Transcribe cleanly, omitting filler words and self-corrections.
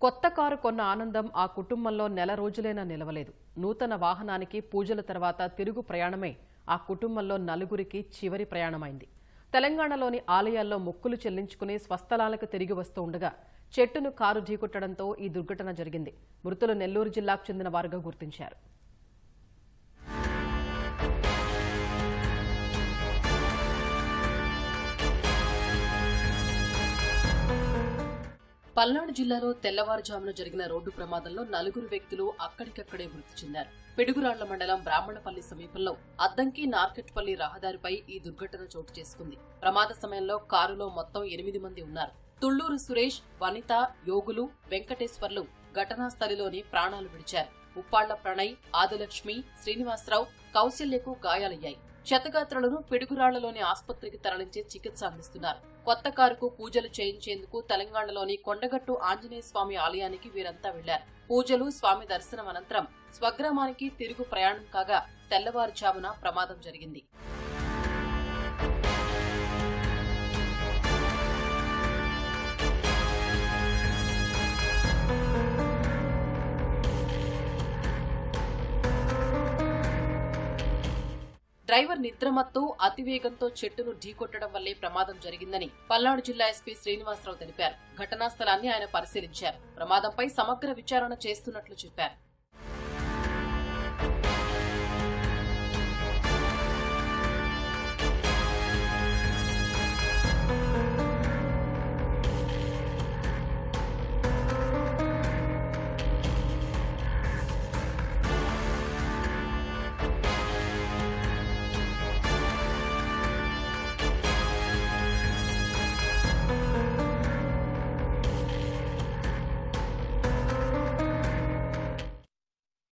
కొత్త కారు కొన్న ఆనందం ఆ కుటుంబంలో నెల రోజులైనా నిలవలేదు. నూతన వాహనానికి పూజల తర్వాత తిరుగు ప్రయాణమే ఆ కుటుంబంలో నలుగురికి చివరి ప్రయాణమైంది. తెలంగాణలోని ఆలయాల్లో మొక్కులు చెల్లించుకుని స్వస్థలాలకు తిరిగి వస్తూ ఉండగా చెట్టును కారు ఢీకొట్టడంతో ఈ దుర్ఘటన జరిగింది. మృతులు నెల్లూరు జిల్లాకు చెందిన వారుగా గుర్తించారు. పల్నాడు జిల్లాలో తెల్లవారుజామున జరిగిన రోడ్డు ప్రమాదంలో నలుగురు వ్యక్తులు అక్కడికక్కడే మృతి చెందారు. పిడుగురాళ్ల మండలం బ్రాహ్మణపల్లి సమీపంలో అద్దంకి నార్కెట్పల్లి రహదారిపై ఈ దుర్ఘటన చోటు చేసుకుంది. ప్రమాద సమయంలో కారులో మొత్తం 8 మంది ఉన్నారు. తుళ్లూరు సురేష్, వనిత, యోగులు, వెంకటేశ్వర్లు ఘటనా స్థలిలోనే ప్రాణాలు విడిచారు. ఉప్పాళ్ల ప్రణయ్, ఆదిలక్ష్మి, శ్రీనివాసరావు, కౌశల్యకు గాయాలయ్యాయి. క్షతగాత్రులను పిడుగురాళ్లలోని ఆసుపత్రికి తరలించి చికిత్స అందిస్తున్నారు. కొత్త కారుకు పూజలు చేయించేందుకు తెలంగాణలోని కొండగట్టు ఆంజనేయ స్వామి ఆలయానికి వీరంతా వెళ్లారు. పూజలు, స్వామి దర్శనం అనంతరం స్వగ్రామానికి తిరుగు ప్రయాణం కాగా తెల్లవారుజామున ప్రమాదం జరిగింది. డ్రైవర్ నిద్రమత్తు అతివేగంతో చెట్టును ఢీకొట్టడం వల్లే ప్రమాదం జరిగిందని పల్నాడు జిల్లా ఎస్పీ శ్రీనివాసరావు తెలిపారు. ఘటనా స్థలాన్ని ఆయన పరిశీలించారు. ప్రమాదంపై సమగ్ర విచారణ చేస్తున్నట్లు చెప్పారు.